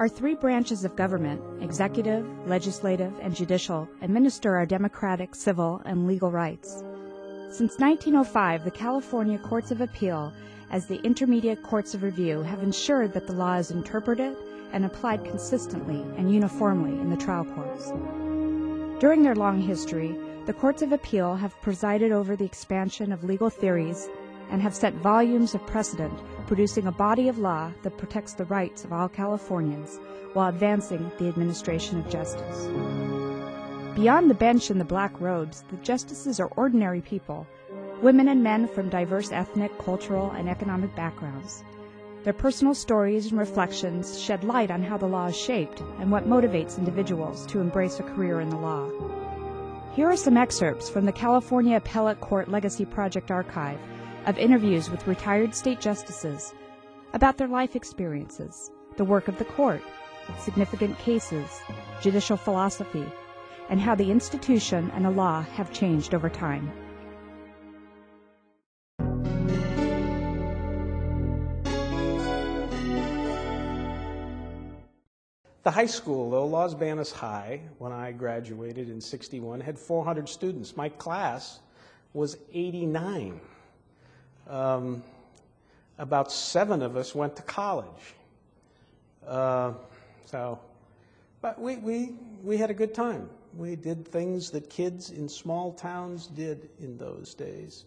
Our three branches of government, executive, legislative, and judicial, administer our democratic, civil, and legal rights. Since 1905, the California Courts of Appeal, as the intermediate courts of review, have ensured that the law is interpreted and applied consistently and uniformly in the trial courts. During their long history, the Courts of Appeal have presided over the expansion of legal theories and have set volumes of precedent, producing a body of law that protects the rights of all Californians while advancing the administration of justice. Beyond the bench and the black robes, the justices are ordinary people, women and men from diverse ethnic, cultural, and economic backgrounds. Their personal stories and reflections shed light on how the law is shaped and what motivates individuals to embrace a career in the law. Here are some excerpts from the California Appellate Court Legacy Project Archive of interviews with retired state justices about their life experiences, the work of the court, significant cases, judicial philosophy, and how the institution and the law have changed over time. The high school, though, Los Banos High, when I graduated in '61, had 400 students. My class was 89. About 7 of us went to college. But we had a good time. We did things that kids in small towns did in those days.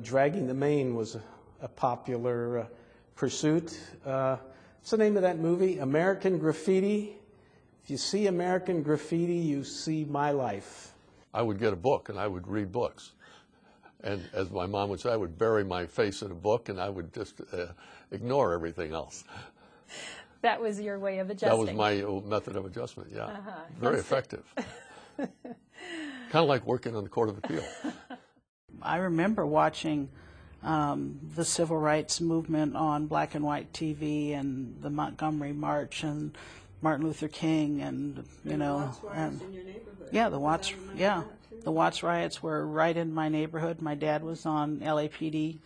Dragging the mane was a popular pursuit. What's the name of that movie? American Graffiti. If you see American Graffiti, you see my life. I would get a book and I would read books. And as my mom would say, I would bury my face in a book and I would just ignore everything else. That was your way of adjusting. That was my method of adjustment, yeah. Very effective. Kind of like working on the Court of Appeal. I remember watching the civil rights movement on black and white TV and the Montgomery March and Martin Luther King and you know, and in your neighborhood. Yeah, the Watts riots were right in my neighborhood. My dad was on LAPD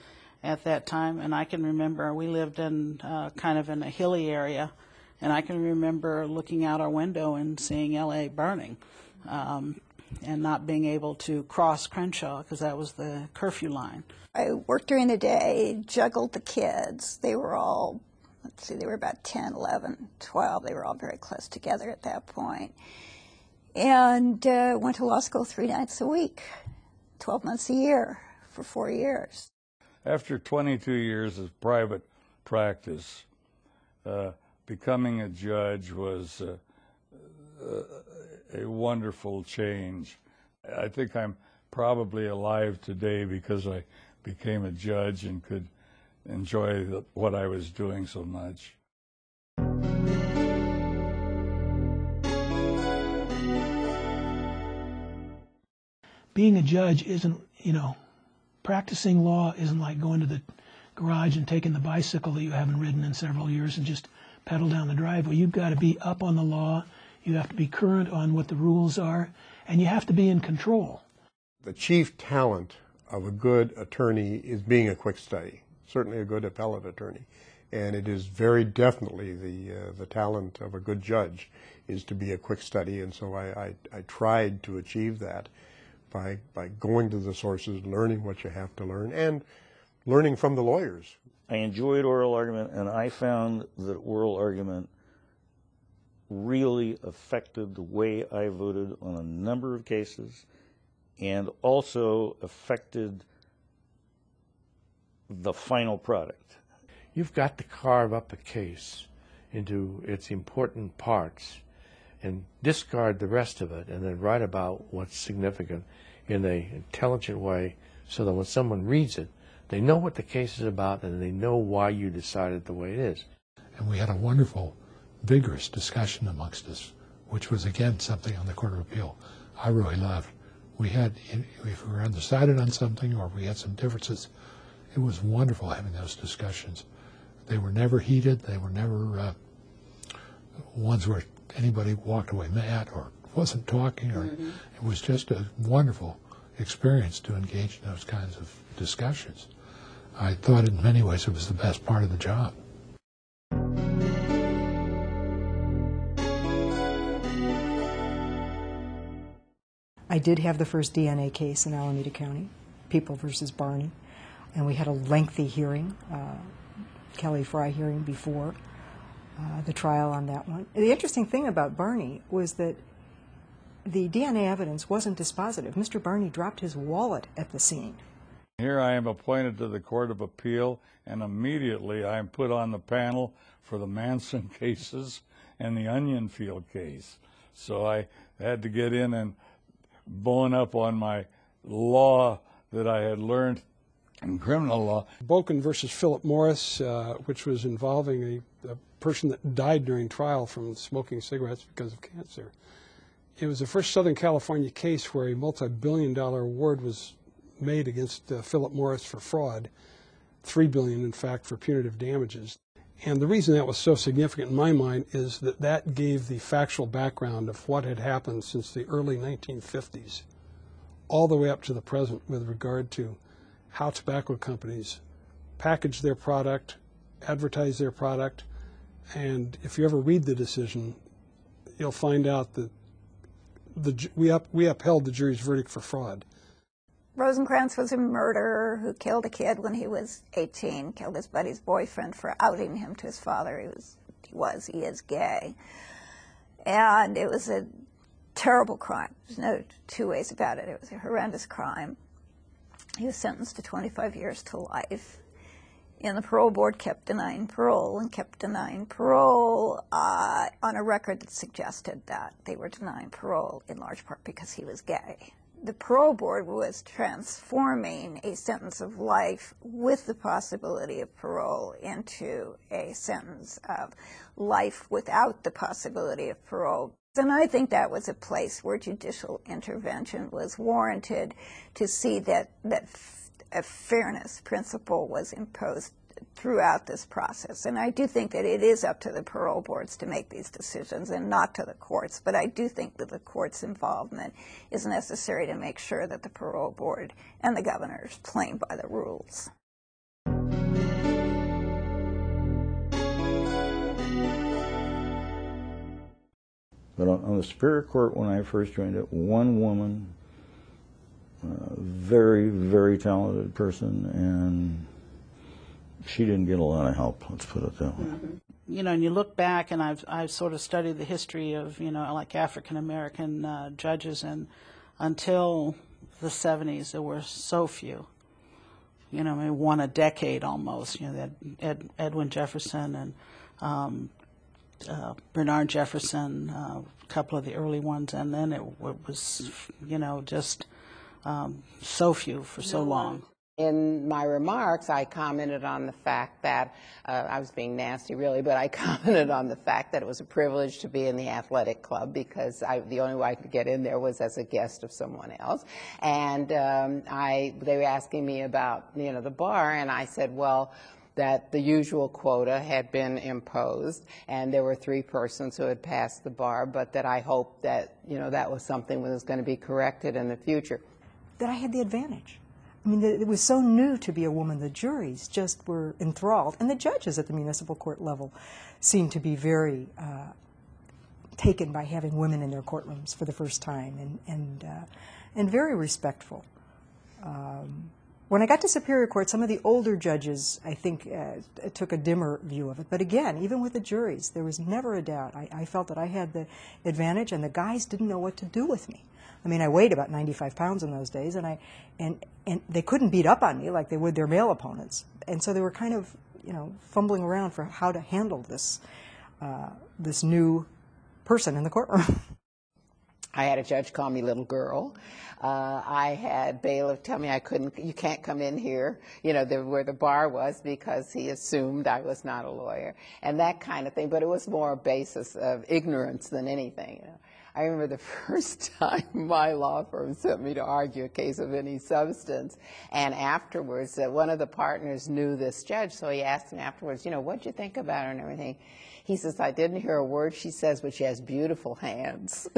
at that time, and I can remember we lived in kind of in a hilly area, and I can remember looking out our window and seeing LA burning, and not being able to cross Crenshaw because that was the curfew line. I worked during the day, juggled the kids. They were all, let's see, they were about 10, 11, 12. They were all very close together at that point. And went to law school 3 nights a week, 12 months a year for 4 years. After 22 years of private practice, becoming a judge was a wonderful change. I think I'm probably alive today because I became a judge and could enjoy what I was doing so much. Being a judge isn't, practicing law isn't like going to the garage and taking the bicycle that you haven't ridden in several years and just pedal down the driveway. You've got to be up on the law, you have to be current on what the rules are, and you have to be in control. The chief talent of a good attorney is being a quick study, certainly a good appellate attorney. And it is very definitely the talent of a good judge is to be a quick study, and so I tried to achieve that by going to the sources, learning what you have to learn, and learning from the lawyers. I enjoyed oral argument, and I found that oral argument really affected the way I voted on a number of cases, and also affected the final product. You've got to carve up a case into its important parts and discard the rest of it and then write about what's significant in an intelligent way so that when someone reads it, they know what the case is about and they know why you decided the way it is. And we had a wonderful, vigorous discussion amongst us, which was, again, something on the Court of Appeal I really loved. We had, if we were undecided on something or we had some differences, it was wonderful having those discussions. They were never heated. They were never ones where anybody walked away mad or wasn't talking. Or It was just a wonderful experience to engage in those kinds of discussions. I thought in many ways it was the best part of the job. I did have the first DNA case in Alameda County, People versus Barney, and we had a lengthy hearing, Kelly Fry hearing before the trial on that one. The interesting thing about Barney was that the DNA evidence wasn't dispositive. Mr. Barney dropped his wallet at the scene. Here I am appointed to the Court of Appeal, and immediately I am put on the panel for the Manson cases and the Onion Field case. So I had to get in and bone up on my law that I had learned in criminal law. Boken versus Philip Morris, which was involving a person that died during trial from smoking cigarettes because of cancer. It was the first Southern California case where a multi-billion-dollar award was made against Philip Morris for fraud, $3 billion, in fact, for punitive damages. And the reason that was so significant in my mind is that that gave the factual background of what had happened since the early 1950s, all the way up to the present with regard to how tobacco companies package their product, advertise their product, and if you ever read the decision, you'll find out that we upheld the jury's verdict for fraud. Rosencrantz was a murderer who killed a kid when he was 18, killed his buddy's boyfriend for outing him to his father. He is gay. And it was a terrible crime. There's no two ways about it. It was a horrendous crime. He was sentenced to 25 years to life. And the parole board kept denying parole and kept denying parole on a record that suggested that they were denying parole in large part because he was gay. The parole board was transforming a sentence of life with the possibility of parole into a sentence of life without the possibility of parole. And I think that was a place where judicial intervention was warranted to see that a fairness principle was imposed throughout this process. And I do think that it is up to the parole boards to make these decisions and not to the courts. But I do think that the court's involvement is necessary to make sure that the parole board and the governor is playing by the rules. But on the Superior Court, when I first joined it, one woman, very, very talented person, and she didn't get a lot of help, let's put it that way. Mm-hmm. You know, and you look back, and I've sort of studied the history of, you know, like African-American judges, and until the 70s, there were so few. You know, maybe one a decade almost. You know, that Edwin Jefferson and Bernard Jefferson, a couple of the early ones, and then it was, you know, just so few for so long. In my remarks, I commented on the fact that, I was being nasty really, but I commented on the fact that it was a privilege to be in the athletic club because the only way I could get in there was as a guest of someone else. And they were asking me about, you know, the bar, and I said, well, that the usual quota had been imposed, and there were 3 persons who had passed the bar, but that I hoped that, you know, that was something that was going to be corrected in the future. That I had the advantage. I mean, it was so new to be a woman. The juries just were enthralled, and the judges at the municipal court level seemed to be very taken by having women in their courtrooms for the first time, and very respectful. When I got to Superior Court, some of the older judges, I think, took a dimmer view of it. But again, even with the juries, there was never a doubt. I felt that I had the advantage, and the guys didn't know what to do with me. I mean, I weighed about 95 pounds in those days, and they couldn't beat up on me like they would their male opponents. And so they were kind of, you know, fumbling around for how to handle this this new person in the courtroom. I had a judge call me little girl. I had bailiff tell me you can't come in here, you know, where the bar was, because he assumed I was not a lawyer, and that kind of thing. But it was more a basis of ignorance than anything. You know. I remember the first time my law firm sent me to argue a case of any substance, and afterwards, one of the partners knew this judge, so he asked me afterwards, you know, what'd you think about her and everything? He says, I didn't hear a word she says, but she has beautiful hands.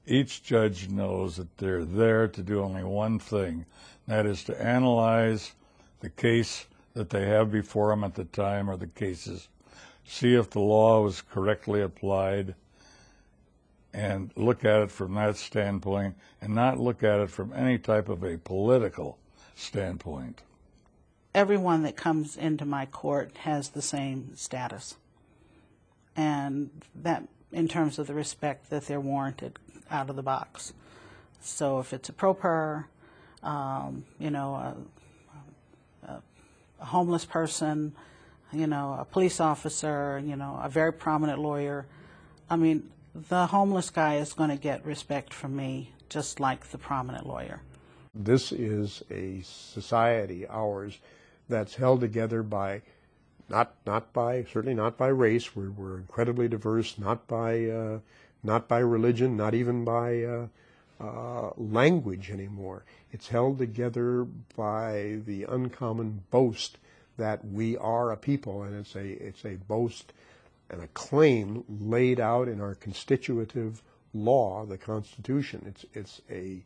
Each judge knows that they're there to do only one thing, that is to analyze the case that they have before them at the time or the cases, see if the law was correctly applied, and look at it from that standpoint and not look at it from any type of a political standpoint. Everyone that comes into my court has the same status, and that in terms of the respect that they're warranted out of the box. So if it's a pro per, you know, a homeless person, you know, a police officer, you know, a very prominent lawyer, I mean, the homeless guy is going to get respect from me just like the prominent lawyer. This is a society, ours, that's held together by, certainly not by race. We're incredibly diverse, not by religion, not even by language anymore. It's held together by the uncommon boast that we are a people, and it's a boast and a claim laid out in our constitutive law, the Constitution. It's a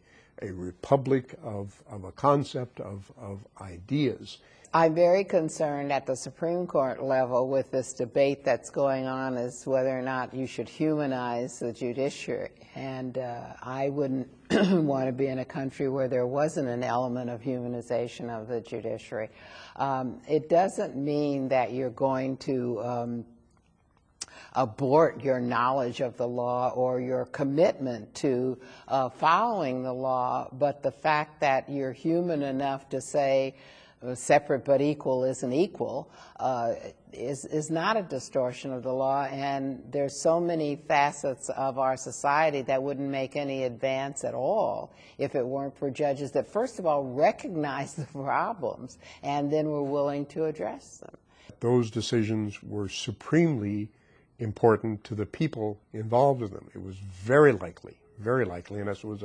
republic of a concept of ideas. I'm very concerned at the Supreme Court level with this debate that's going on as whether or not you should humanize the judiciary. And I wouldn't want to be in a country where there wasn't an element of humanization of the judiciary. It doesn't mean that you're going to abort your knowledge of the law or your commitment to following the law, but the fact that you're human enough to say separate but equal isn't equal is not a distortion of the law, and there's so many facets of our society that wouldn't make any advance at all if it weren't for judges that first of all recognize the problems and then were willing to address them. Those decisions were supremely important to the people involved in them. It was very likely, unless it was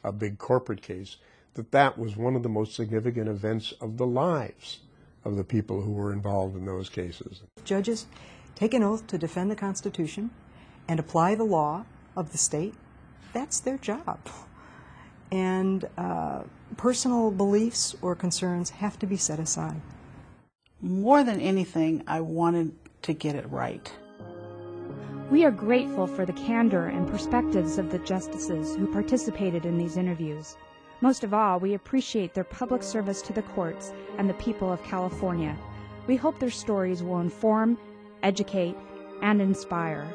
a big corporate case, that was one of the most significant events of the lives of the people who were involved in those cases. Judges take an oath to defend the Constitution and apply the law of the state. That's their job. And personal beliefs or concerns have to be set aside. More than anything, I wanted to get it right. We are grateful for the candor and perspectives of the justices who participated in these interviews. Most of all, we appreciate their public service to the courts and the people of California. We hope their stories will inform, educate, and inspire.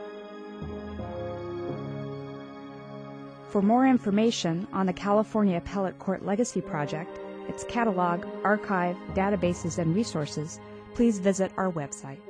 For more information on the California Appellate Court Legacy Project, its catalog, archive, databases, and resources, please visit our website.